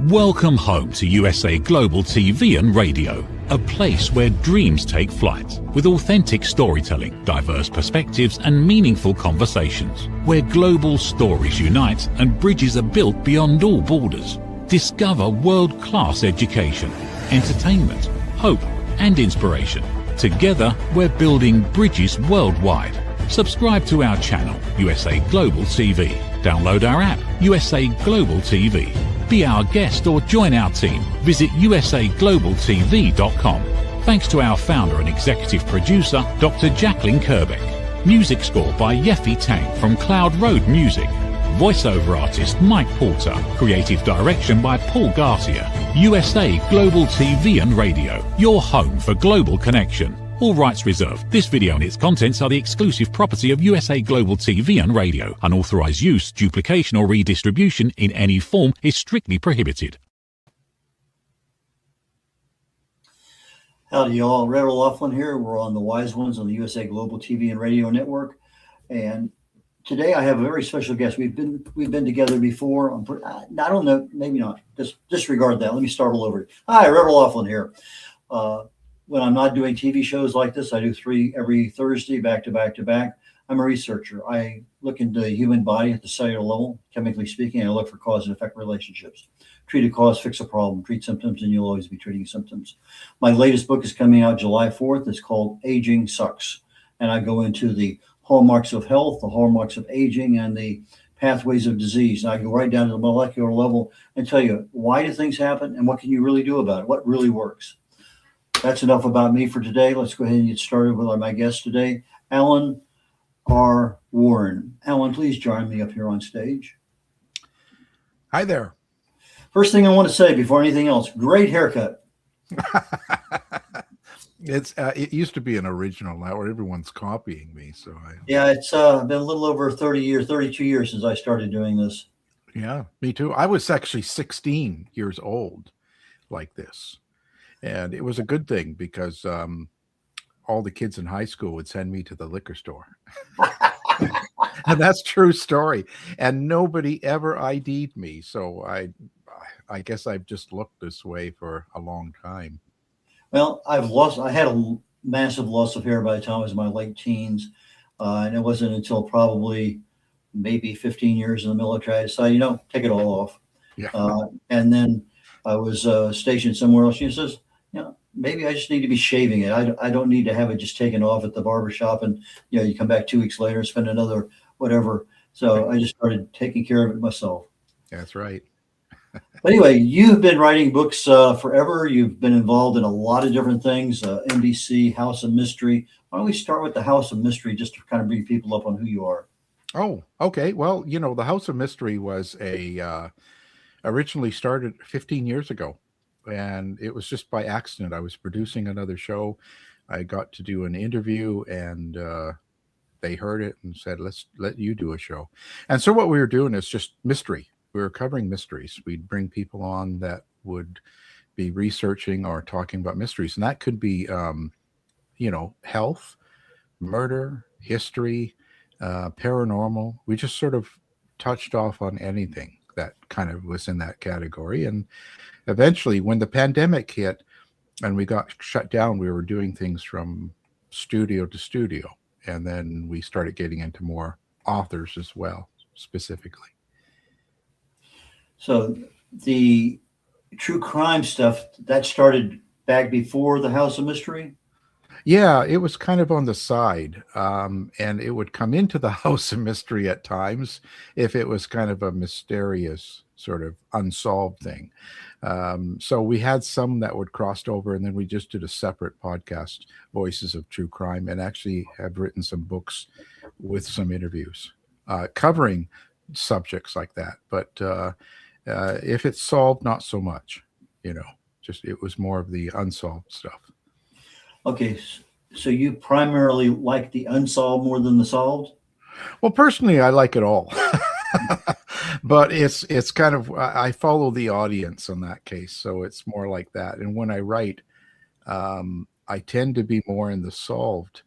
Welcome home to USA Global TV and Radio, a place where dreams take flight, with authentic storytelling, diverse perspectives and meaningful conversations, where global stories unite and bridges are built beyond all borders. Discover world-class education, entertainment, hope and inspiration. Together, we're building bridges worldwide. Subscribe to our channel, USA Global TV. Download our app, USA Global TV. Be our guest or join our team. Visit usaglobaltv.com. Thanks to our founder and executive producer, Dr. Jacalyn Kerbeck. Music score by Yeffy Tang from Cloud Road Music. Voiceover artist Mike Porter. Creative direction by Paul Garcia. USA Global TV and Radio. Your home for global connection. All rights reserved. This video and its contents are the exclusive property of USA Global TV and Radio. Unauthorized use, duplication or redistribution in any form is strictly prohibited. Howdy y'all, Reverend Laughlin here. We're on the Wise Ones on the USA Global TV and Radio Network. And today I have a very special guest. We've been together before. I don't know, maybe not. Just disregard that. Let me start all over. Hi, Reverend Laughlin here. When I'm not doing TV shows like this, I do 3 every Thursday, back to back to back. I'm a researcher. I look into the human body at the cellular level, chemically speaking. I look for cause and effect relationships. Treat a cause, fix a problem. Treat symptoms, and you'll always be treating symptoms. My latest book is coming out July 4th. It's called Aging Sucks. And I go into the hallmarks of health, the hallmarks of aging, and the pathways of disease. And I go right down to the molecular level and tell you, why do things happen and what can you really do about it? What really works? That's enough about me for today. Let's go ahead and get started with my guest today, Alan R. Warren. Alan, please join me up here on stage. Hi there. First thing I want to say before anything else, great haircut. It used to be an original now where everyone's copying me. Yeah, it's been a little over 32 years since I started doing this. Yeah, me too. I was actually 16 years old like this. And it was a good thing because all the kids in high school would send me to the liquor store. And that's true story. And nobody ever ID'd me. So I guess I've just looked this way for a long time. Well, I had a massive loss of hair by the time I was in my late teens. And it wasn't until probably maybe 15 years in the military, I decided, take it all off. Yeah. And then I was stationed somewhere else. She says, maybe I just need to be shaving it. I don't need to have it just taken off at the barber shop and, you come back 2 weeks later and spend another whatever. So I just started taking care of it myself. That's right. But anyway, you've been writing books forever. You've been involved in a lot of different things, NBC, House of Mystery. Why don't we start with the House of Mystery just to kind of bring people up on who you are? Oh, okay. Well, the House of Mystery was originally started 15 years ago. And it was just by accident. I was producing another show. I got to do an interview and they heard it and said, let's let you do a show. And so what we were doing is just mystery. We were covering mysteries. We'd bring people on that would be researching or talking about mysteries. And that could be, health, murder, history, paranormal. We just sort of touched off on anything that kind of was in that category. And eventually, when the pandemic hit and we got shut down, we were doing things from studio to studio. And then we started getting into more authors as well, specifically. So the true crime stuff, that started back before the House of Mystery? Yeah, it was kind of on the side. And it would come into the House of Mystery at times if it was kind of a mysterious sort of unsolved thing. So we had some that would crossed over, and then we just did a separate podcast, Voices of True Crime, and actually have written some books with some interviews covering subjects like that. But if it's solved, not so much, just it was more of the unsolved stuff. Okay, so you primarily like the unsolved more than the solved? Well, personally, I like it all. But it's kind of, I follow the audience in that case. So it's more like that. And when I write, I tend to be more in the solved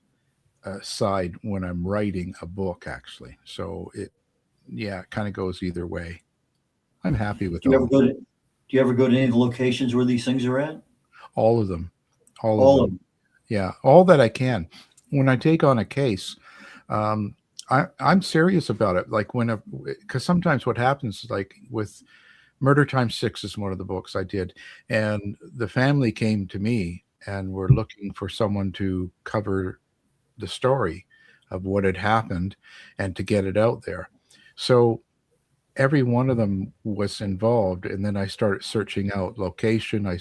side when I'm writing a book, actually. So it kind of goes either way. I'm happy with Do Do you ever go to any of the locations where these things are at? All of them, all of All of them. them. Yeah, all that I can. When I take on a case, um, I'm serious about it. Like because sometimes what happens, like with Murder Times 6 is one of the books I did, and the family came to me and were looking for someone to cover the story of what had happened and to get it out there. So every one of them was involved, and then I started searching out location. I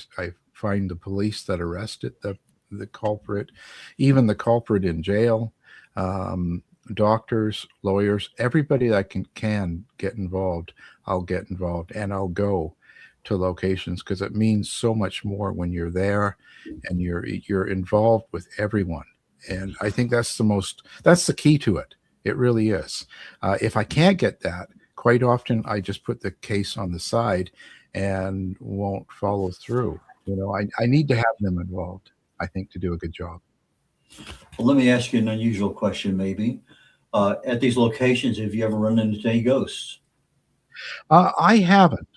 find the police that arrested the culprit, even the culprit in jail, um, doctors, lawyers, everybody that can get involved. I'll get involved, and I'll go to locations because it means so much more when you're there and you're involved with everyone. And I think that's the key to it. It really is. If I can't get that, quite often I just put the case on the side and won't follow through. I need to have them involved, I think, to do a good job. Well, let me ask you an unusual question, maybe. At these locations, have you ever run into any ghosts? I haven't,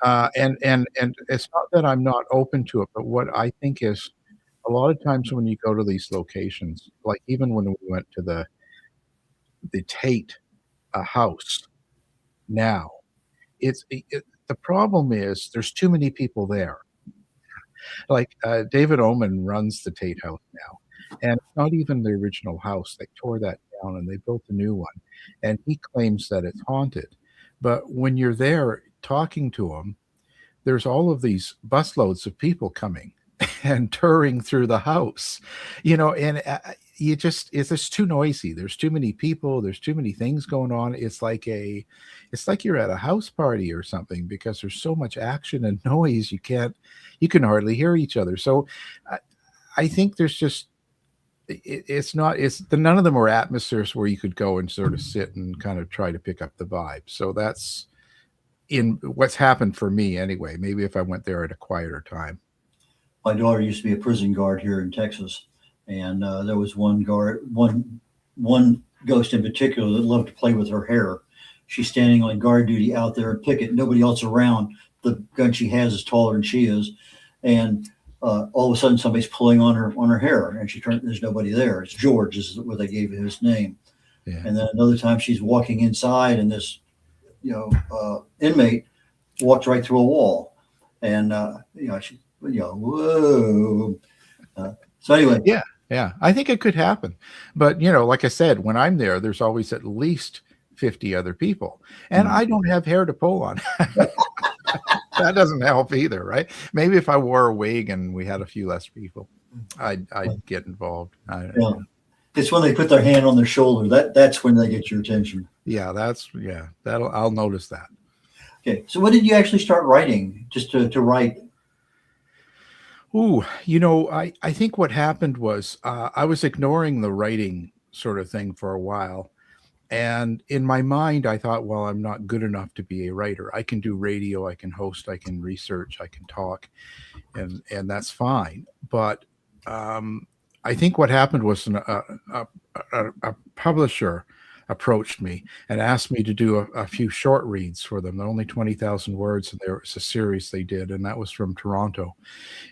and it's not that I'm not open to it, but what I think is a lot of times when you go to these locations, like even when we went to the Tate house now, the problem is there's too many people there. Like David Oman runs the Tate House now, and it's not even the original house. They tore that down and they built a new one, and he claims that it's haunted. But when you're there talking to him, there's all of these busloads of people coming and touring through the house, and it's just too noisy. There's too many people. There's too many things going on. It's like you're at a house party or something because there's so much action and noise. You can hardly hear each other. So I think there's just, none of them are atmospheres where you could go and sort of sit and kind of try to pick up the vibe. So that's in what's happened for me anyway. Maybe if I went there at a quieter time. My daughter used to be a prison guard here in Texas, and there was one ghost in particular that loved to play with her hair. She's standing on guard duty out there at picket, nobody else around. The gun she has is taller than she is, and all of a sudden somebody's pulling on her hair, and she turned. There's nobody there. It's George, is what they gave his name. Yeah. And then another time she's walking inside, and this inmate walked right through a wall, and whoa. So anyway, yeah, I think it could happen, but like I said, when I'm there, there's always at least 50 other people, and I don't have hair to pull on. That doesn't help either, right? Maybe if I wore a wig and we had a few less people, I'd get involved. It's when they put their hand on their shoulder that's when they get your attention. Yeah, I'll notice that. Okay, so when did you actually start writing? Just to write? Ooh, I think what happened was I was ignoring the writing sort of thing for a while. And in my mind, I thought, well, I'm not good enough to be a writer. I can do radio, I can host, I can research, I can talk, and that's fine. But I think what happened was a publisher approached me and asked me to do a few short reads for them. They're only 20,000 words, and there was a series they did, and that was from Toronto.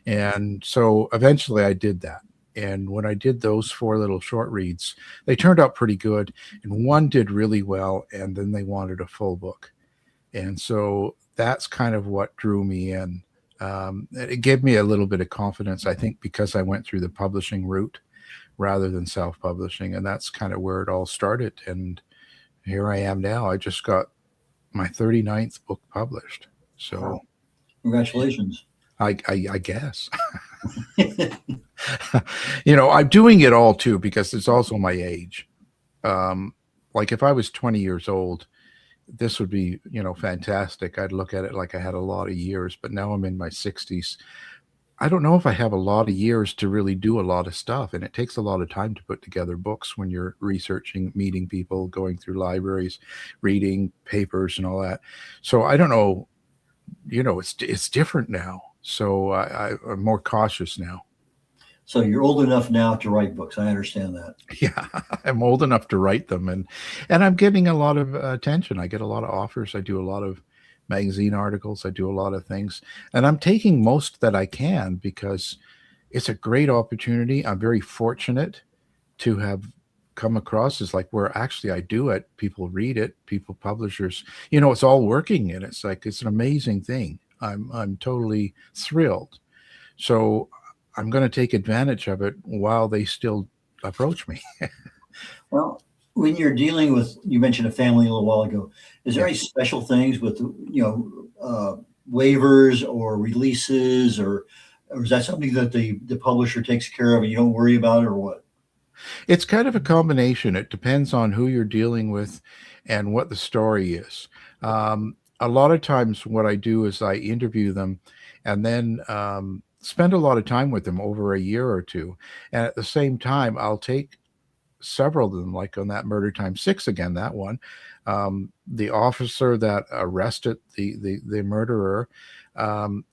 And so eventually I did that. And when I did those 4 little short reads, they turned out pretty good. And one did really well, and then they wanted a full book. And so that's kind of what drew me in. It gave me a little bit of confidence, I think, because I went through the publishing route rather than self-publishing. And that's kind of where it all started. And here I am now. I just got my 39th book published. So wow. Congratulations. I guess. I'm doing it all too because it's also my age. Like if I was 20 years old, this would be, fantastic. I'd look at it like I had a lot of years, but now I'm in my 60s. I don't know if I have a lot of years to really do a lot of stuff. And it takes a lot of time to put together books when you're researching, meeting people, going through libraries, reading papers and all that. So I don't know, it's different now. So I'm more cautious now. So you're old enough now to write books. I understand that. Yeah, I'm old enough to write them, and I'm getting a lot of attention. I get a lot of offers. I do a lot of magazine articles. I do a lot of things, and I'm taking most that I can because it's a great opportunity. I'm very fortunate to have come across is like where actually I do it. People read it, people, publishers, it's all working, and it's like it's an amazing thing. I'm totally thrilled. So I'm going to take advantage of it while they still approach me. Well, when you're dealing with, you mentioned a family a little while ago, is there Yeah. any special things with, waivers or releases, or is that something that the publisher takes care of and you don't worry about it, or what? It's kind of a combination. It depends on who you're dealing with and what the story is. A lot of times, what I do is I interview them and then spend a lot of time with them over a year or two. And at the same time, I'll take several of them, like on that Murder Time 6 again, that one. The officer that arrested the murderer,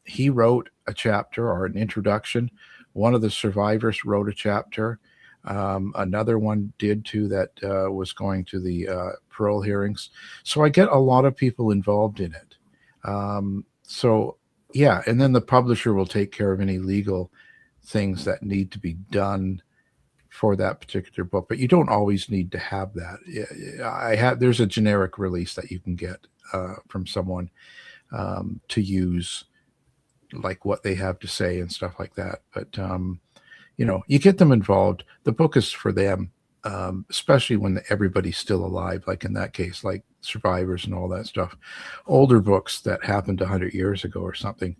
he wrote a chapter or an introduction. One of the survivors wrote a chapter. Another one did too that was going to the parole hearings. So I get a lot of people involved in it. So yeah, and then the publisher will take care of any legal things that need to be done for that particular book. But you don't always need to have that. There's a generic release that you can get from someone to use, like what they have to say and stuff like that. But you get them involved. The book is for them, especially when everybody's still alive, like in that case, like survivors and all that stuff. Older books that happened 100 years ago or something,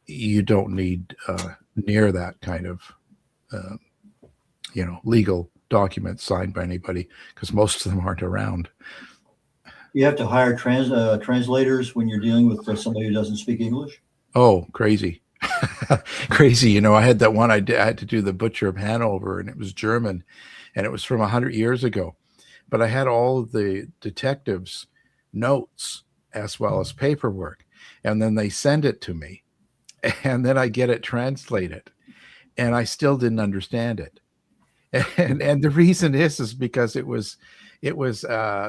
you don't need near that kind of, legal documents signed by anybody because most of them aren't around. You have to hire translators when you're dealing with somebody who doesn't speak English? Oh, crazy. Crazy. I had that one I had to do, The Butcher of Hanover, and it was German, and it was from 100 years ago. But I had all of the detectives' notes as well as paperwork, and then they send it to me, and then I get it translated, and I still didn't understand it. And the reason is because it was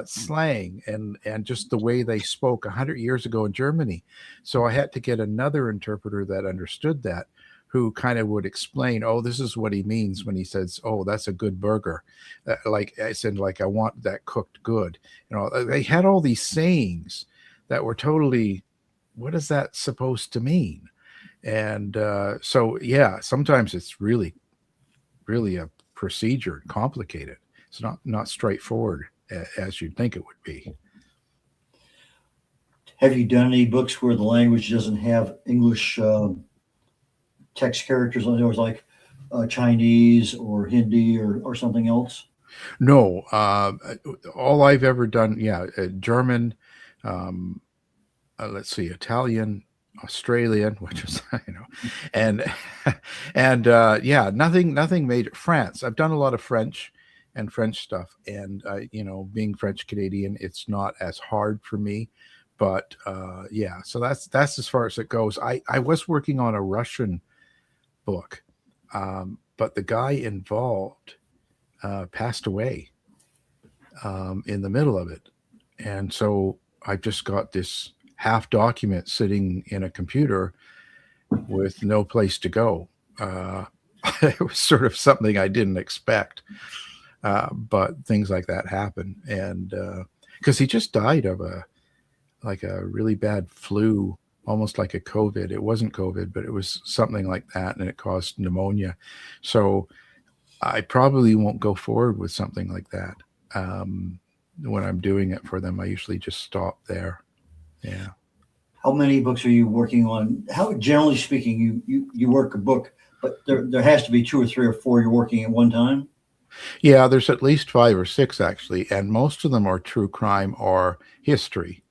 slang and just the way they spoke 100 years ago in Germany. So I had to get another interpreter that understood that, who kind of would explain, oh, this is what he means when he says, oh, that's a good burger. Like I said, like, I want that cooked good. They had all these sayings that were totally, what is that supposed to mean? And so, yeah, sometimes it's really, really a procedure, complicated. It's not straightforward as you'd think it would be. Have you done any books where the language doesn't have English text characters? In other words, like Chinese or Hindi or something else? No, all I've ever done, German, let's see, Italian, Australian, which is and nothing major. France. I've done a lot of French and French stuff, and being French Canadian, it's not as hard for me. But so that's as far as it goes. I was working on a Russian book, but the guy involved passed away in the middle of it, and so I've just got this half document sitting in a computer with no place to go. It was sort of something I didn't expect, but things like that happen. And because he just died of a really bad flu, almost like a COVID. It wasn't COVID, but it was something like that, and it caused pneumonia. So I probably won't go forward with something like that. When I'm doing it for them, I usually just stop there. Yeah. How many books are you working on? How, generally speaking, you work a book, but there has to be 2 or 3 or 4 you're working at one time? Yeah, there's at least 5 or 6 actually, and most of them are true crime or history.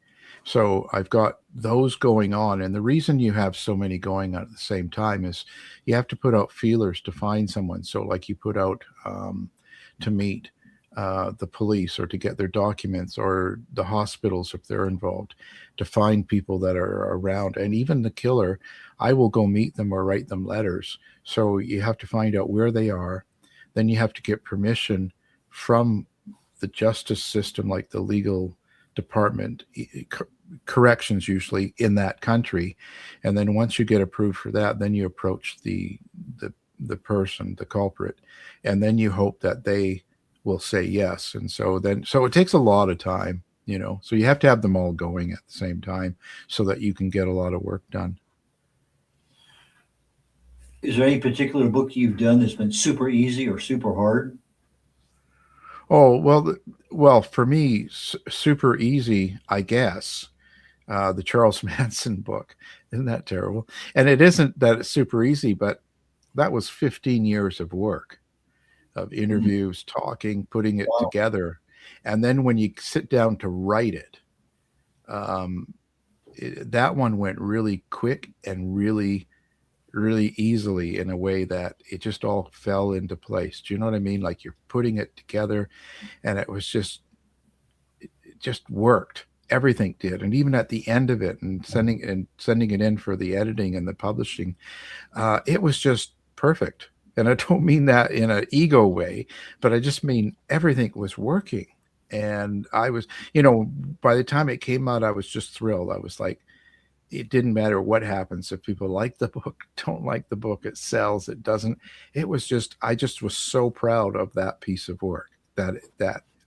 So I've got those going on, and the reason you have so many going on at the same time is you have to put out feelers to find someone. So like you put out to meet the police or to get their documents, or the hospitals if they're involved, to find people that are around. And even the killer, I will go meet them or write them letters. So you have to find out where they are. Then you have to get permission from the justice system, like the legal department, corrections usually in that country. And then once you get approved for that, then you approach the person, the culprit, and then you hope that they will say yes. And so it takes a lot of time, so you have to have them all going at the same time so that you can get a lot of work done. Is there any particular book you've done that's been super easy or super hard? Oh, well, for me, super easy, I guess. The Charles Manson book. Isn't that terrible? And it isn't that it's super easy, but that was 15 years of work, of interviews, talking, putting it together. And then when you sit down to write it, that one went really quick and really, really easily, in a way that it just all fell into place. Do you know what I mean? Like, you're putting it together, and it just worked. Everything did. And even at the end of it, and sending it in for the editing and the publishing, it was just perfect. And I don't mean that in an ego way, but I just mean everything was working. And I was, by the time it came out, I was just thrilled. I was like, it didn't matter what happens. If people like the book, don't like the book, it sells, it doesn't. It was just, I just was so proud of that piece of work, that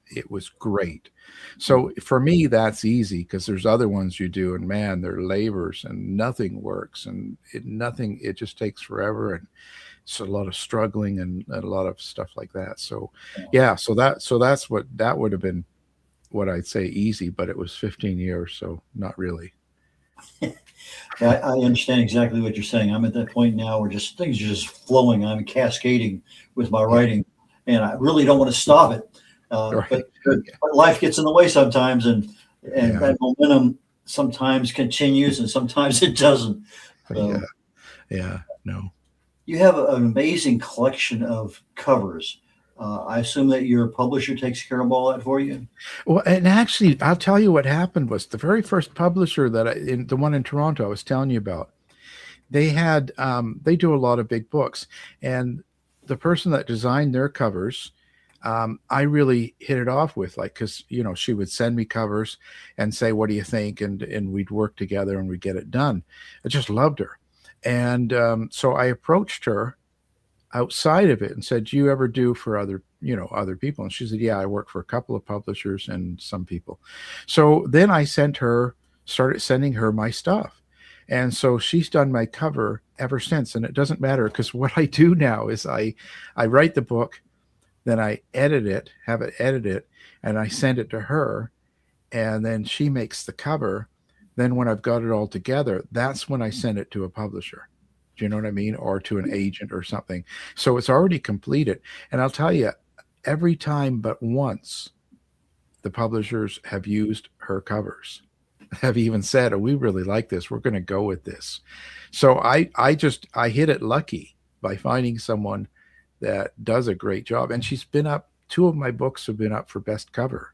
it was great. So for me, that's easy, because there's other ones you do, and man, they're labors and nothing works, and it just takes forever, and it's a lot of struggling and a lot of stuff like that. So yeah, so that's what that would have been, what I'd say easy, but it was 15 years, so not really. Yeah, I understand exactly what you're saying. I'm at that point now where things are just flowing. I'm cascading with my writing, and I really don't want to stop it. Right. But life gets in the way sometimes, and that momentum sometimes continues and sometimes it doesn't. So, no. You have an amazing collection of covers. I assume that your publisher takes care of all that for you. Well, and actually, I'll tell you what happened was the very first publisher the one in Toronto I was telling you about, they had, they do a lot of big books, and the person that designed their covers, I really hit it off with, like, cause she would send me covers and say, what do you think? And we'd work together and we'd get it done. I just loved her. And, so I approached her outside of it and said, do you ever do for other people? And she said, yeah, I work for a couple of publishers and some people. So then I started sending her my stuff. And so she's done my cover ever since. And it doesn't matter, because what I do now is I write the book, then I have it edited, and I send it to her, and then she makes the cover. Then when I've got it all together, that's when I send it to a publisher. Do you know what I mean? Or to an agent or something. So it's already completed. And I'll tell you, every time but once, the publishers have used her covers, have even said, oh, we really like this, we're going to go with this. So I hit it lucky by finding someone that does a great job. And she's been up, 2 of my books have been up for best cover,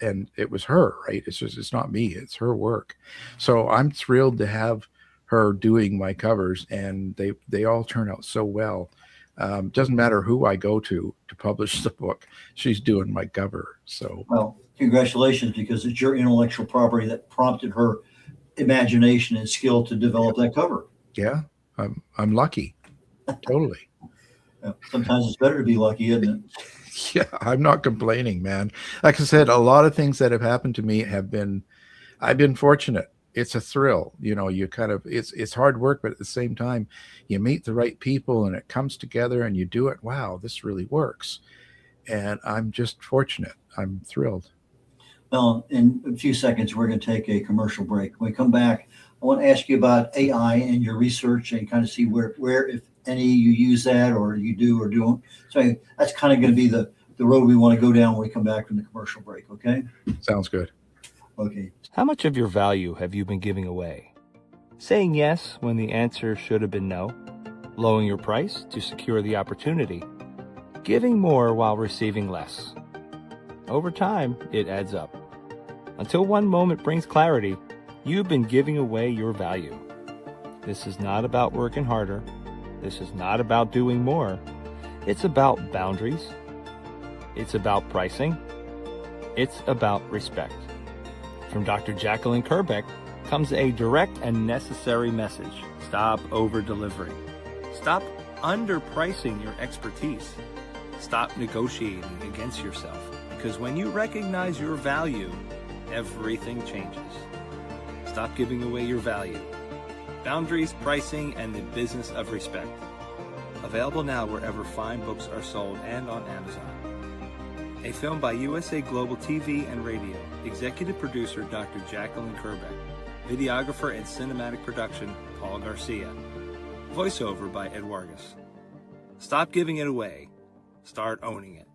and it was her, right? It's not me, it's her work. So I'm thrilled to have her doing my covers, and they all turn out so well. Doesn't matter who I go to publish the book, she's doing my cover. So, well, congratulations, because it's your intellectual property that prompted her imagination and skill to develop that cover. Yeah, I'm lucky. Totally. Sometimes it's better to be lucky, isn't it? Yeah, I'm not complaining, man. Like I said, a lot of things that have happened to me I've been fortunate. It's a thrill, you kind of, it's hard work, but at the same time, you meet the right people and it comes together and you do it. Wow, this really works. And I'm just fortunate. I'm thrilled. Well, in a few seconds, we're going to take a commercial break. When we come back, I want to ask you about AI and your research, and kind of see where if any, you use that, or you do or don't. So that's kind of going to be the road we want to go down when we come back from the commercial break. Okay. Sounds good. Okay. How much of your value have you been giving away? Saying yes when the answer should have been no? Lowering your price to secure the opportunity? Giving more while receiving less? Over time, it adds up. Until one moment brings clarity, you've been giving away your value. This is not about working harder. This is not about doing more. It's about boundaries. It's about pricing. It's about respect. From Dr. Jacalyn Kerbeck comes a direct and necessary message. Stop over-delivering. Stop underpricing your expertise. Stop negotiating against yourself, because when you recognize your value, everything changes. Stop giving away your value. Boundaries, pricing, and the business of respect. Available now wherever fine books are sold and on Amazon. A film by USA Global TV and Radio. Executive producer Dr. Jacalyn Kerbeck. Videographer and cinematic production Paul Garcia. Voiceover by Ed Wargas. Stop giving it away. Start owning it.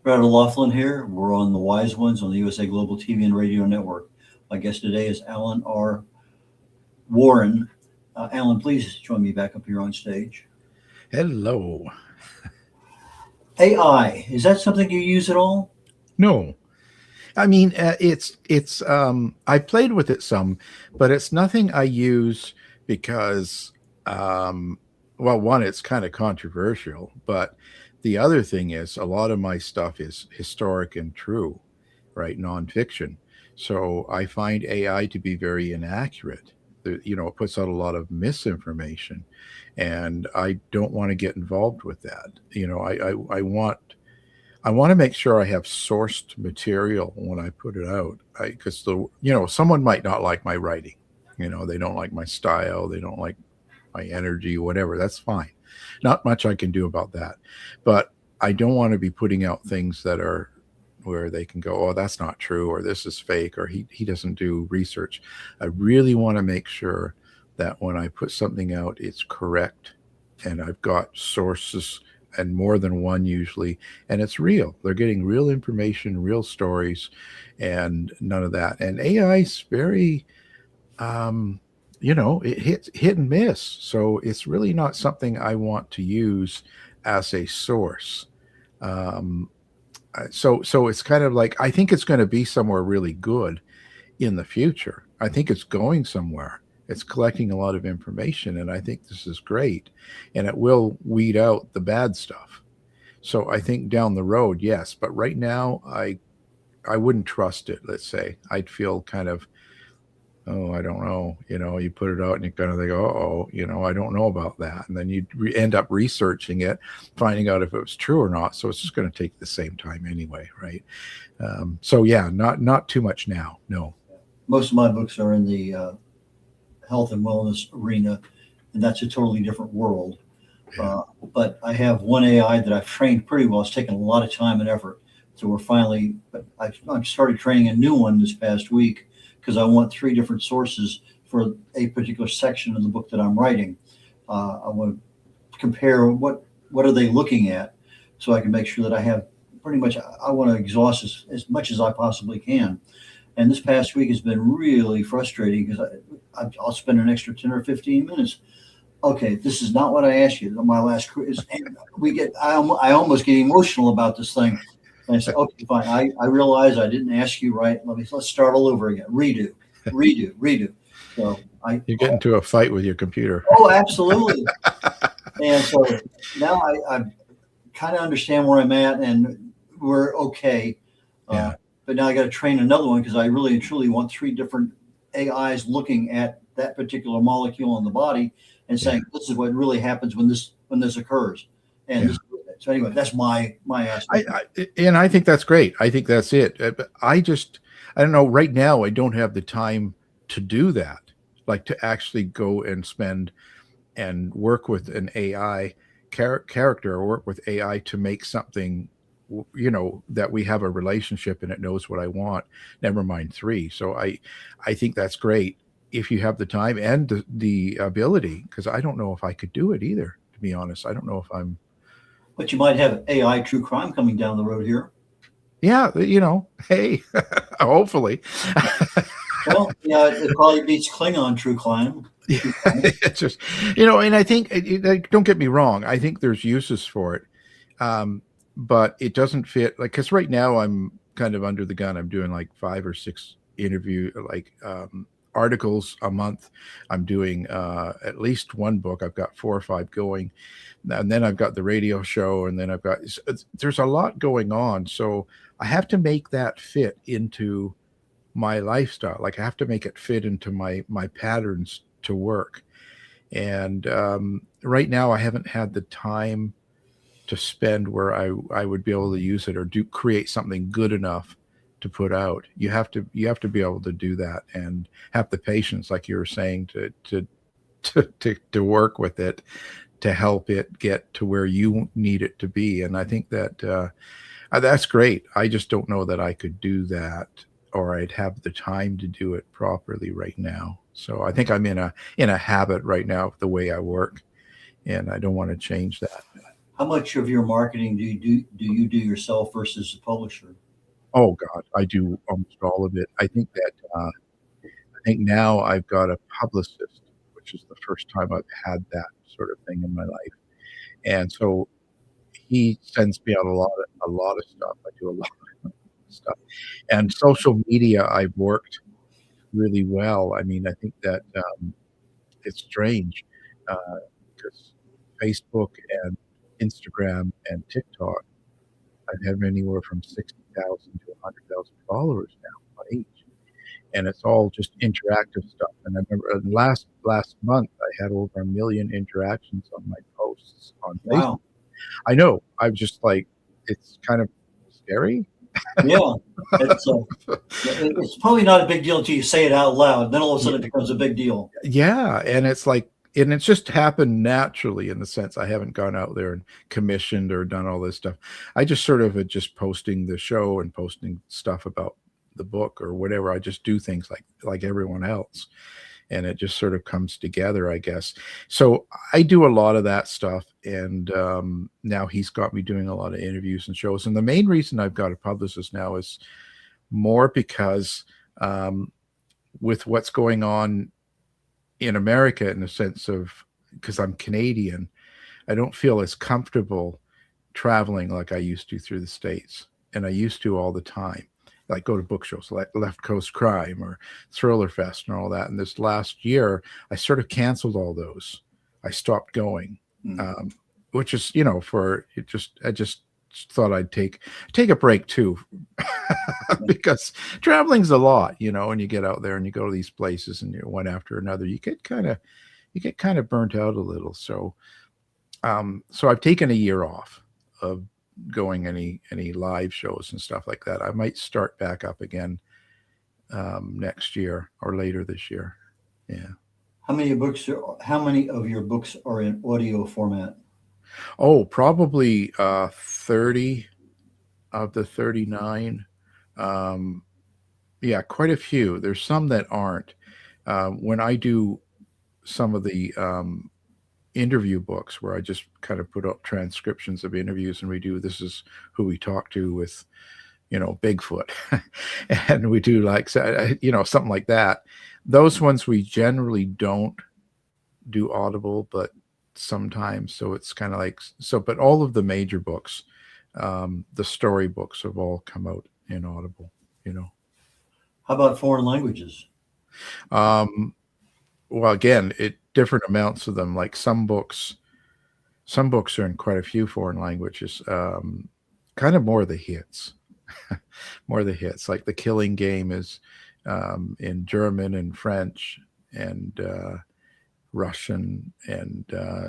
Brad O'Loughlin here. We're on The Wise Ones on the USA Global TV and Radio Network. My guest today is Alan R. Warren. Alan, please join me back up here on stage. Hello. AI, is that something you use at all? No, I mean, it's I played with it some, but it's nothing I use because, well, one, it's kind of controversial, but the other thing is a lot of my stuff is historic and true, right? Nonfiction. So I find AI to be very inaccurate. It puts out a lot of misinformation, and I don't want to get involved with that. I want to make sure I have sourced material when I put it out, because someone might not like my writing, they don't like my style, they don't like my energy, whatever. That's fine. Not much I can do about that, but I don't want to be putting out things that are where they can go, oh, that's not true, or this is fake, or he doesn't do research. I really want to make sure that when I put something out, it's correct, and I've got sources, and more than one usually, and it's real. They're getting real information, real stories, and none of that. And AI is very, it hit and miss. So it's really not something I want to use as a source. So it's kind of like, I think it's going to be somewhere really good in the future. I think it's going somewhere. It's collecting a lot of information, and I think this is great, and it will weed out the bad stuff. So I think down the road, yes, but right now I wouldn't trust it. Let's say I'd feel kind of, oh, I don't know, you put it out and you kind of think, oh, I don't know about that, and then you end up researching it, finding out if it was true or not. So it's just going to take the same time anyway, right? So yeah, not too much now. No. Most of my books are in the health and wellness arena, and that's a totally different world. Yeah. But I have one AI that I've trained pretty well. It's taken a lot of time and effort. So I started training a new one this past week, because I want 3 different sources for a particular section of the book that I'm writing. I want to compare what are they looking at, so I can make sure that I have pretty much, I want to exhaust as much as I possibly can. And this past week has been really frustrating, because I'll spend an extra 10 or 15 minutes. Okay, this is not what I asked you. My last quiz, and I almost get emotional about this thing. And I say, okay, fine. I realize I didn't ask you right. Let's start all over again. Redo. So You get into a fight with your computer. Oh, absolutely. And so now I kind of understand where I'm at, and we're okay. Yeah. But now I got to train another one, because I really and truly want 3 different AIs looking at that particular molecule in the body and saying, this is what really happens when this occurs. And so anyway, that's my aspect. And I think that's great. I think that's it. But I don't know. Right now, I don't have the time to do that, like to actually go and spend and work with an AI character, or work with AI to make something, that we have a relationship and it knows what I want, never mind 3. So I think that's great if you have the time and the ability, because I don't know if I could do it either, to be honest. I don't know if I'm. But you might have AI true crime coming down the road here. Yeah, hey, hopefully. Well, yeah, it probably beats Klingon true crime. It's just, and I think, don't get me wrong, I think there's uses for it. But it doesn't fit, like, because right now I'm kind of under the gun. I'm doing like 5 or 6 interview, articles a month. I'm doing at least one book. I've got 4 or 5 going, and then I've got the radio show, and then I've got there's a lot going on. So I have to make that fit into my lifestyle. Like I have to make it fit into my patterns to work. And right now, I haven't had the time to spend where I would be able to use it or create something good enough to put out. You have to be able to do that and have the patience, like you were saying, to work with it, to help it get to where you need it to be. And I think that that's great. I just don't know that I could do that, or I'd have the time to do it properly right now. So I think I'm in a habit right now of the way I work, and I don't want to change that. How much of your marketing do you do yourself versus the publisher? Oh God, I do almost all of it. I think that I think now I've got a publicist, which is the first time I've had that sort of thing in my life, and so he sends me out a lot of stuff. I do a lot of stuff, and social media I've worked really well. I mean, I think that it's strange because Facebook and Instagram and TikTok, I have anywhere from 60,000 to 100,000 followers now on each, and it's all just interactive stuff. And I remember last month I had over 1 million interactions on my posts on Facebook. Wow. I know. I'm just like, it's kind of scary. Yeah. It's probably not a big deal until you say it out loud. Then all of a sudden it becomes a big deal. Yeah, and it's like, and it's just happened naturally in the sense I haven't gone out there and commissioned or done all this stuff. I just sort of just posting the show and posting stuff about the book or whatever. I just do things like everyone else, and it just sort of comes together, I guess. So I do a lot of that stuff, and now he's got me doing a lot of interviews and shows. And the main reason I've got a publicist now is more because with what's going on in America, in the sense of, because I'm Canadian, I don't feel as comfortable traveling like I used to through the States. And I used to all the time, like go to book shows like Left Coast Crime or Thriller Fest and all that. And this last year, I sort of canceled all those. I stopped going, which is, I just thought I'd take a break too, because traveling's a lot, and you get out there and you go to these places and you're one after another, you get kind of burnt out a little. So I've taken a year off of going any live shows and stuff like that. I might start back up again next year or later this year. Yeah. How many of your books are in audio format? Oh, probably 30 of the 39. Yeah, quite a few. There's some that aren't. When I do some of the interview books where I just kind of put up transcriptions of interviews and we do, this is who we talk to with, Bigfoot, and we do like, something like that. Those ones we generally don't do audible, but sometimes. So it's kind of like, but all of the major books, the story books have all come out in audible, How about foreign languages? Well, again, different amounts of them. Like some books are in quite a few foreign languages. Kind of more the hits, Like The Killing Game is in German and French and Russian, and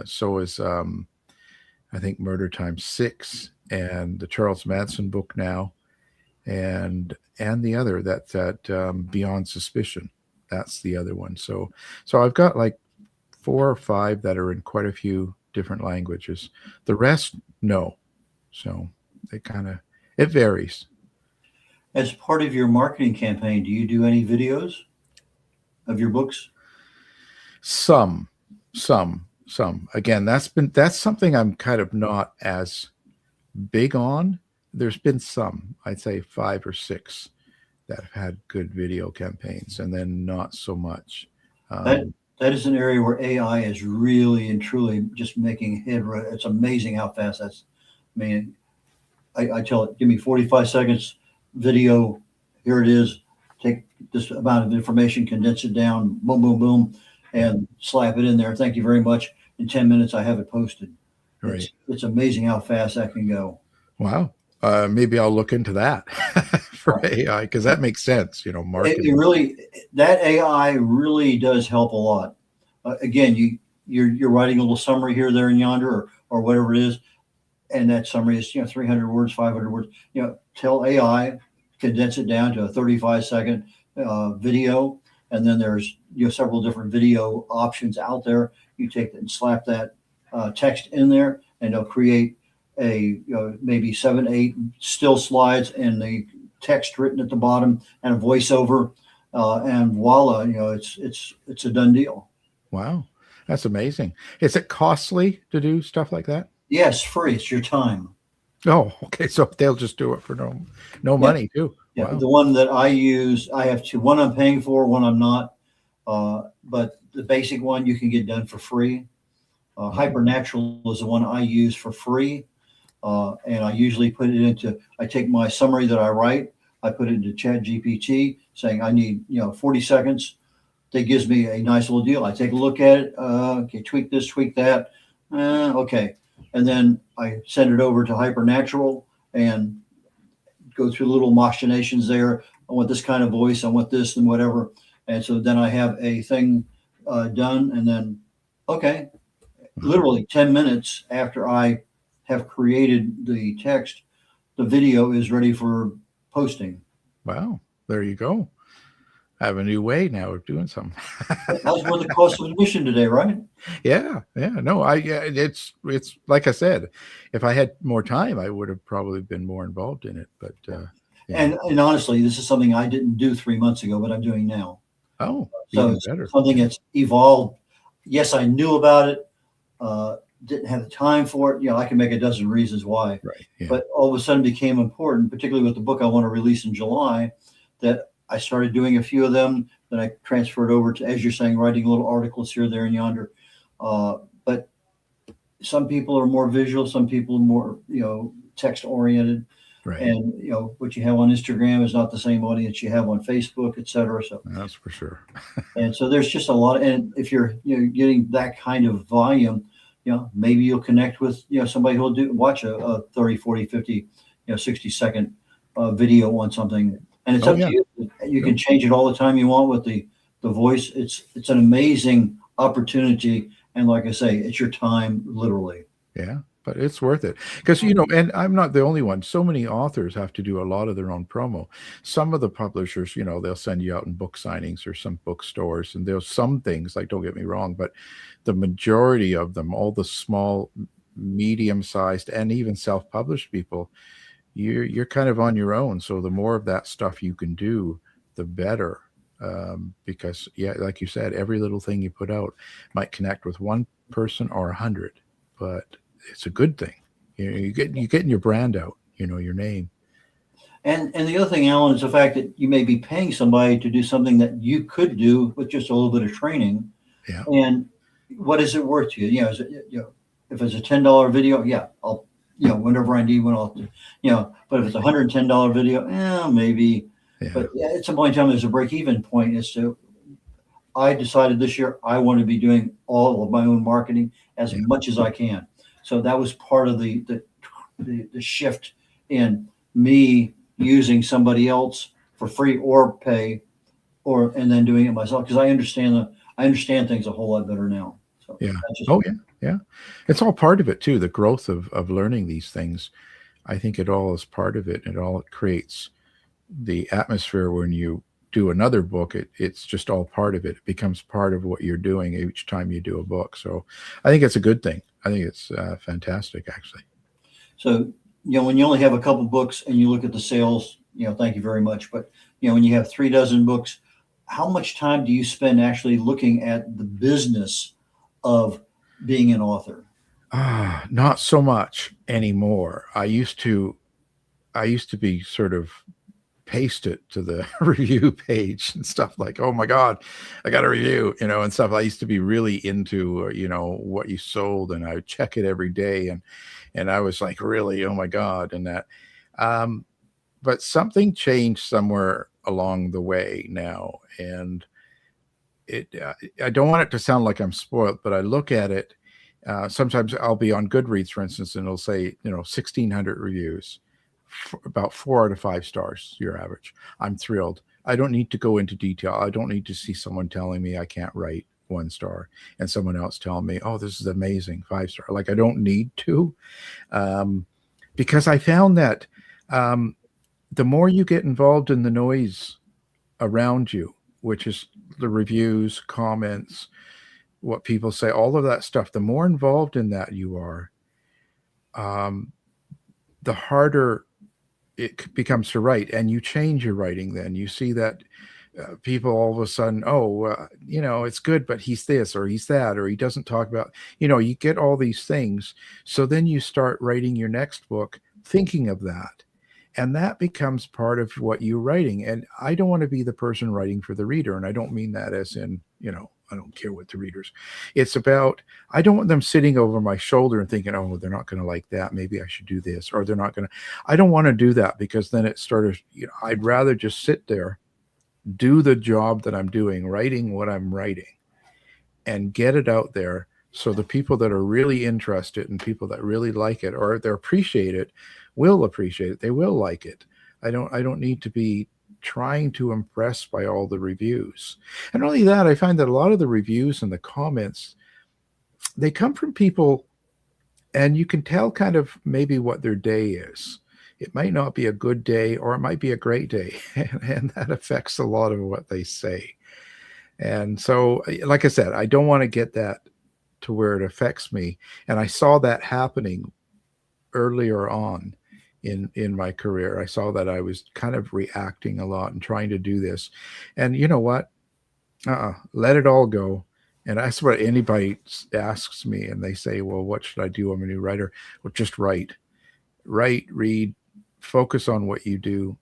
so is I think Murder Time 6 and the Charles Manson book now, and the other that Beyond Suspicion. That's the other one. So I've got like 4 or 5 that are in quite a few different languages. The rest, no. So it varies. As part of your marketing campaign, do you do any videos of your books? Some. Again, that's something I'm kind of not as big on. There's been some, I'd say 5 or 6 that have had good video campaigns, and then not so much. That is an area where AI is really and truly just making headway. It's amazing how fast that's. I mean, I tell it, give me 45 seconds video. Here it is. take this amount of information, condense it down, boom, boom, boom, and slap it in there. Thank you very much. In 10 minutes, I have it posted. Right. It's amazing how fast that can go. Wow. Maybe I'll look into that for AI, because that makes sense. It Marketing. really, that AI really does help a lot. Again, you're writing a little summary here, there, and yonder, or whatever it is, and that summary is 300 words, 500 words. Tell AI, condense it down to a 35-second video, and then there's several different video options out there. You take that and slap that text in there, and it'll create a maybe 7, 8 still slides and the text written at the bottom and a voiceover, and voila, it's a done deal. Wow. That's amazing. Is it costly to do stuff like that? Yes, free. It's your time. Oh, okay. So they'll just do it for no money too. Yeah, Wow. the one that I use, I have two. One I'm paying for, one I'm not. But the basic one you can get done for free. Hypernatural is the one I use for free. And I usually put it into, I take my summary that I write, I put it into Chat GPT saying I need, 40 seconds. That gives me a nice little deal. I take a look at it. Okay, tweak this, tweak that. Okay. And then I send it over to Hypernatural and go through little machinations there. I want this kind of voice. I want this and whatever. And so then I have a thing done. And then, okay, literally 10 minutes after I have created the text, the video is ready for posting. Wow. There you go. I have a new way now of doing something. That's worth the cost of admission today, right? Yeah. No, it's like I said, if I had more time, I would have probably been more involved in it. But and honestly, this is something I didn't do 3 months ago, but I'm doing now. Oh, so even it's better. Something that's evolved. Yes, I knew about it. Didn't have the time for it. I can make a dozen reasons why. Right. Yeah. But all of a sudden became important, particularly with the book I want to release in July, that I started doing a few of them. Then I transferred over to, as you're saying, writing little articles here, there, and yonder. But some people are more visual. Some people are more, text oriented. Right. And, what you have on Instagram is not the same audience you have on Facebook, et cetera. So that's for sure. and so there's just a lot. And if you're, getting that kind of volume, maybe you'll connect with, somebody who'll watch a 30, 40, 50, 60-second video on something. And it's up to you. You can change it all the time you want with the voice. It's an amazing opportunity. And like I say, it's your time, literally. Yeah, but it's worth it. Because, and I'm not the only one. So many authors have to do a lot of their own promo. Some of the publishers, they'll send you out in book signings or some bookstores. And there's some things, like, don't get me wrong, but the majority of them, all the small, medium-sized, and even self-published people, you're kind of on your own. So the more of that stuff you can do, the better. Because like you said, every little thing you put out might connect with one person or 100, but it's a good thing. You're getting your brand out, your name. And the other thing, Alan, is the fact that you may be paying somebody to do something that you could do with just a little bit of training. Yeah. And what is it worth to you? Is it, if it's a $10 video, I'll, whenever I need one, I'll, but if it's a $110 video, maybe. Yeah. But at some point in time, there's a break-even point. I decided this year I want to be doing all of my own marketing as much as I can. So that was part of the shift in me using somebody else for free or pay, and then doing it myself, because I understand things a whole lot better now. So yeah. It's all part of it too. The growth of learning these things. I think it all is part of it. It all creates the atmosphere when you do another book. It's just all part of it. It becomes part of what you're doing each time you do a book. So I think it's a good thing. I think it's fantastic, actually. So, when you only have a couple books and you look at the sales, thank you very much. But, when you have 3 dozen books, how much time do you spend actually looking at the business of being an author? Not so much anymore. I used to be sort of paste it to the review page and stuff, like, oh my God, I got a review, and stuff. I used to be really into, what you sold, and I would check it every day. And I was like, really, oh my God. And that, but something changed somewhere along the way now. And I don't want it to sound like I'm spoiled, but I look at it. Sometimes I'll be on Goodreads, for instance, and it'll say, 1,600 reviews, about 4 out of 5 stars, your average. I'm thrilled. I don't need to go into detail. I don't need to see someone telling me I can't write 1 star and someone else telling me, oh, this is amazing, 5 star. Like, I don't need to, because I found that the more you get involved in the noise around you, which is the reviews, comments, what people say, all of that stuff, the more involved in that you are, the harder it becomes to write. And you change your writing then. You see that people all of a sudden, it's good, but he's this or he's that, or he doesn't talk about, you get all these things. So then you start writing your next book thinking of that. And that becomes part of what you're writing. And I don't want to be the person writing for the reader. And I don't mean that as in, I don't care what the readers. It's about, I don't want them sitting over my shoulder and thinking, oh, they're not going to like that. Maybe I should do this. Or they're not going to. I don't want to do that, because then it started, I'd rather just sit there, do the job that I'm doing, writing what I'm writing, and get it out there. So the people that are really interested and people that really like it or they appreciate it will appreciate it. They will like it. I don't need to be trying to impress by all the reviews. And not only that, I find that a lot of the reviews and the comments, they come from people, and you can tell kind of maybe what their day is. It might not be a good day, or it might be a great day. And that affects a lot of what they say. And so, like I said, I don't want to get that to where it affects me. And I saw that happening earlier on in my career. I saw that I was kind of reacting a lot and trying to do this. And you know what? Let it all go. And that's what anybody asks me. And they say, well, what should I do? I'm a new writer. Well, just write, read, focus on what you do,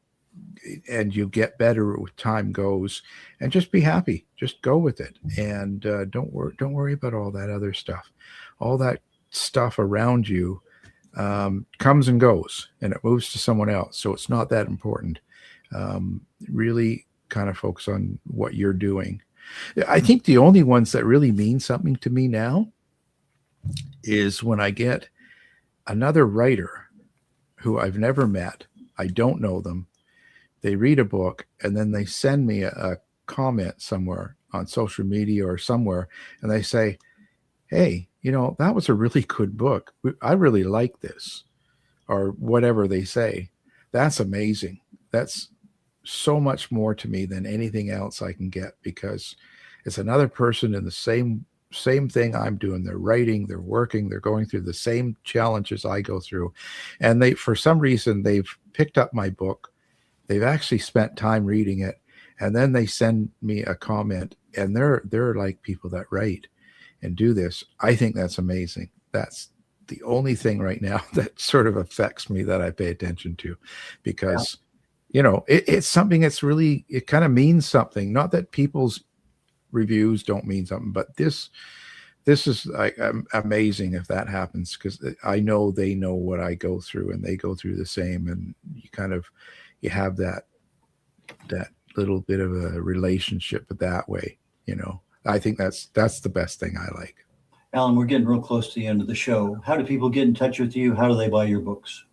and you get better with time goes. And just be happy. Just go with it. And don't worry about all that other stuff. All that stuff around you comes and goes, and it moves to someone else. So it's not that important. Really kind of focus on what you're doing. I think the only ones that really mean something to me now is when I get another writer who I've never met. I don't know them. They read a book and then they send me a comment somewhere on social media or somewhere, and they say, hey, that was a really good book. I really like this, or whatever they say. That's amazing. That's so much more to me than anything else I can get, because it's another person in the same thing I'm doing. They're writing, they're working, they're going through the same challenges I go through. And they, for some reason, they've picked up my book. They've actually spent time reading it. And then they send me a comment, and they're like people that write and do this. I think that's amazing. That's the only thing right now that sort of affects me that I pay attention to, because, it's something that's really, it kind of means something. Not that people's reviews don't mean something, but this is like amazing if that happens, because I know they know what I go through, and they go through the same, and you have that little bit of a relationship that way. I think that's the best thing I like. Alan, we're getting real close to the end of the show. How do people get in touch with you? How do they buy your books?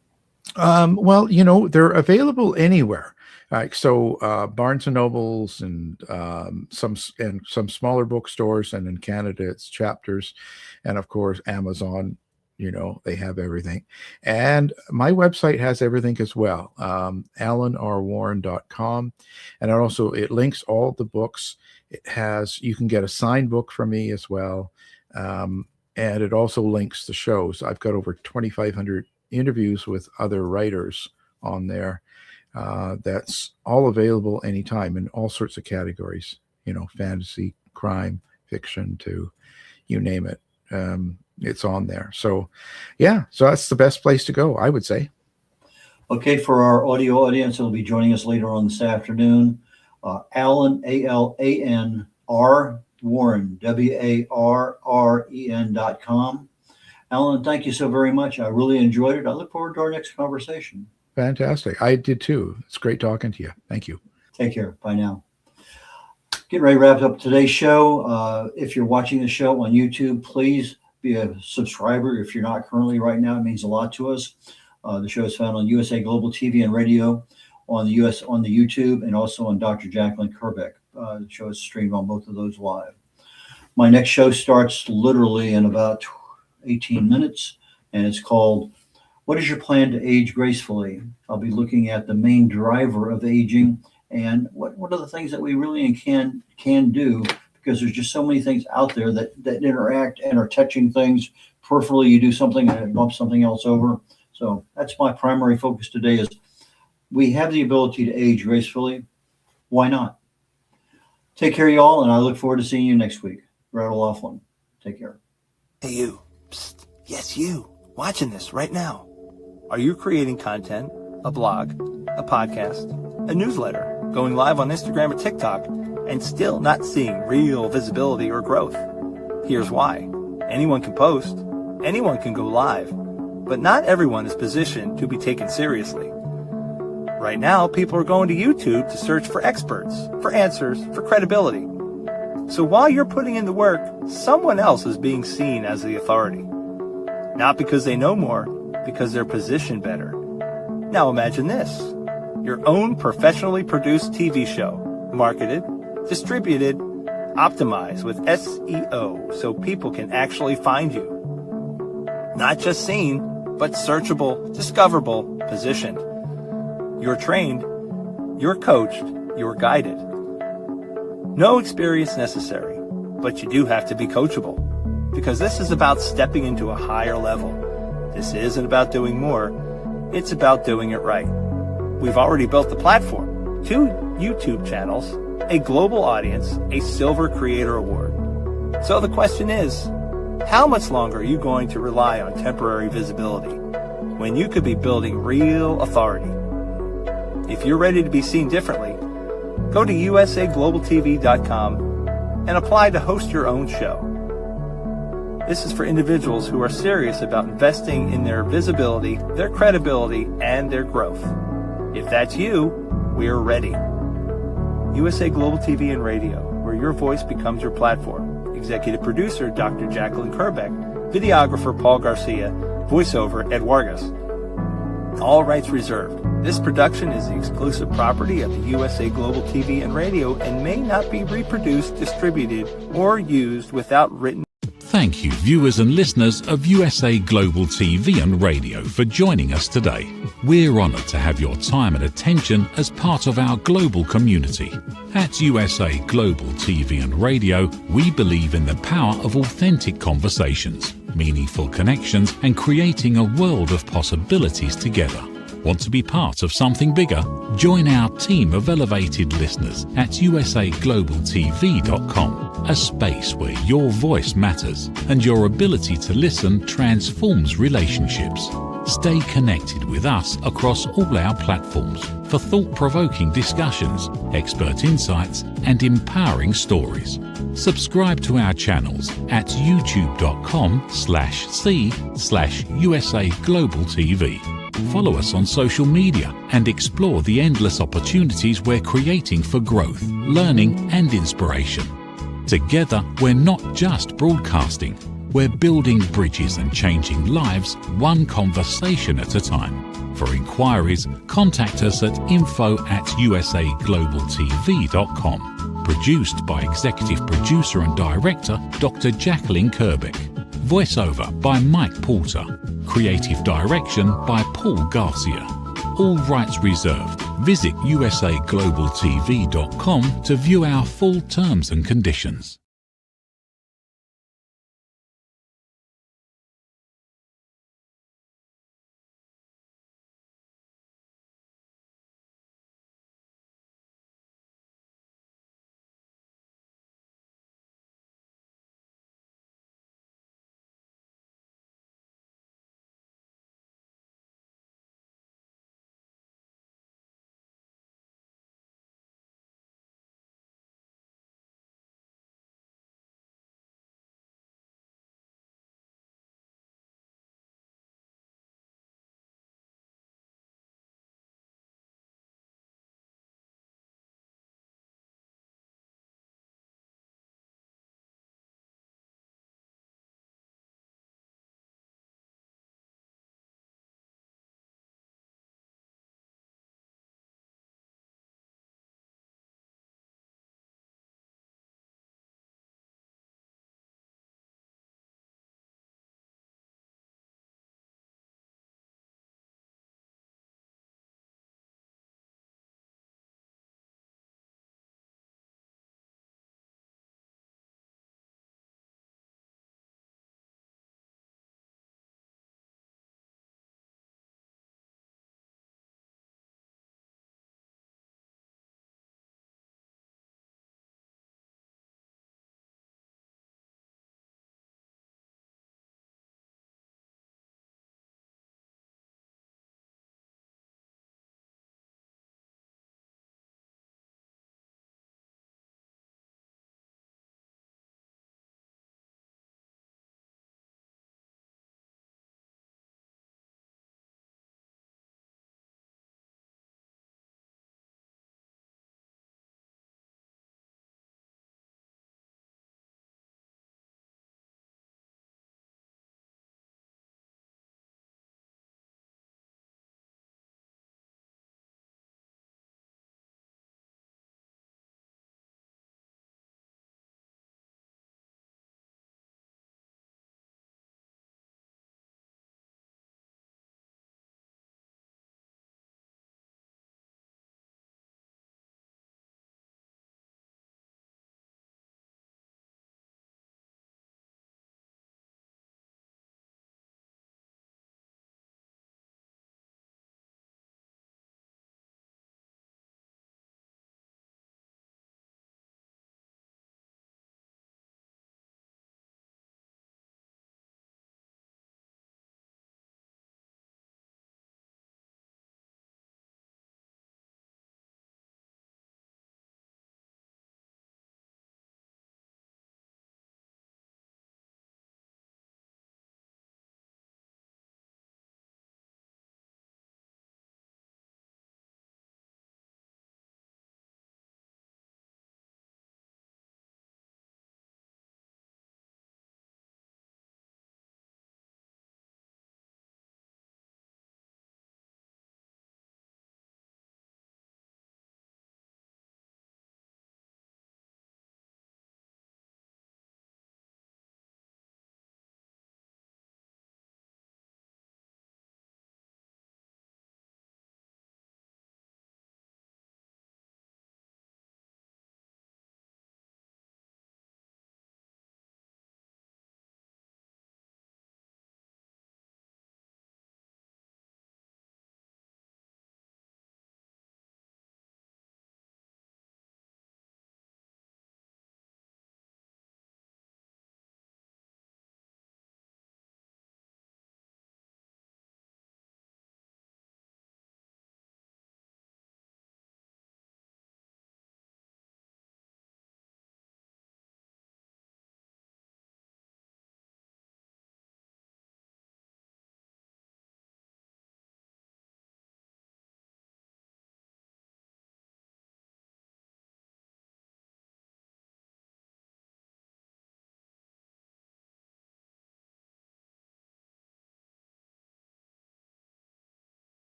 Well, they're available anywhere. So Barnes and Nobles and some smaller bookstores, and in Canada it's Chapters, and of course Amazon. They have everything, and my website has everything as well. AlanRwarren.com, and it links all the books. You can get a signed book from me as well, and it also links the shows. I've got over 2,500 interviews with other writers on there. That's all available anytime in all sorts of categories, fantasy, crime, fiction, to you name it. It's on there. So that's the best place to go, I would say. Okay, for our audio audience, it'll be joining us later on this afternoon. Alan, ALANR Warren, WARREN.com. Alan, thank you so very much. I really enjoyed it. I look forward to our next conversation. Fantastic. I did too. It's great talking to you. Thank you. Take care. Bye now. Getting ready to wrap up today's show. If you're watching the show on YouTube, please be a subscriber. If you're not currently right now, it means a lot to us. The show is found on USA Global TV and Radio, on the YouTube, and also on Dr. Jacalyn Kerbeck. The show is streamed on both of those live. My next show starts literally in about 18 minutes, and it's called "What is Your Plan to Age Gracefully?" I'll be looking at the main driver of aging and what are the things that we really can do, because there's just so many things out there that interact and are touching things peripherally. You do something and it bumps something else over. So that's my primary focus today, is we have the ability to age gracefully. Why not? Take care, y'all, and I look forward to seeing you next week. Brad O'Loughlin. Take care. Hey, you. Psst. Yes, you. Watching this right now. Are you creating content, a blog, a podcast, a newsletter, going live on Instagram or TikTok, and still not seeing real visibility or growth? Here's why. Anyone can post, anyone can go live, but not everyone is positioned to be taken seriously. Right now, people are going to YouTube to search for experts, for answers, for credibility. So while you're putting in the work, someone else is being seen as the authority. Not because they know more, because they're positioned better. Now imagine this. Your own professionally produced TV show, marketed, distributed, optimized with SEO so people can actually find you. Not just seen, but searchable, discoverable, positioned. You're trained, you're coached, you're guided. No experience necessary, but you do have to be coachable, because this is about stepping into a higher level. This isn't about doing more, it's about doing it right. We've already built the platform, 2 YouTube channels, a global audience, a Silver Creator Award. So the question is, how much longer are you going to rely on temporary visibility when you could be building real authority? If you're ready to be seen differently, go to usaglobaltv.com and apply to host your own show. This is for individuals who are serious about investing in their visibility, their credibility, and their growth. If that's you, we're ready. USA Global TV and Radio, where your voice becomes your platform. Executive producer, Dr. Jacalyn Kerbeck. Videographer, Paul Garcia. Voiceover, Ed Vargas. All rights reserved. This production is the exclusive property of the USA Global TV and Radio and may not be reproduced, distributed, or used without written. Thank you, viewers and listeners of USA Global TV and Radio, for joining us today. We're honoured to have your time and attention as part of our global community. At USA Global TV and Radio, we believe in the power of authentic conversations, meaningful connections, and creating a world of possibilities together. Want to be part of something bigger? Join our team of elevated listeners at usaglobaltv.com, a space where your voice matters and your ability to listen transforms relationships. Stay connected with us across all our platforms for thought-provoking discussions, expert insights, and empowering stories. Subscribe to our channels at youtube.com/c/USA-Global-TV. Follow us on social media and explore the endless opportunities we're creating for growth, learning, and inspiration. Together, we're not just broadcasting, we're building bridges and changing lives one conversation at a time. For inquiries, contact us at info@usaglobaltv.com. Produced by Executive Producer and Director Dr. Jacalyn Kerbeck. Voiceover by Mike Porter. Creative direction by Paul Garcia. All rights reserved. Visit usaglobaltv.com to view our full terms and conditions.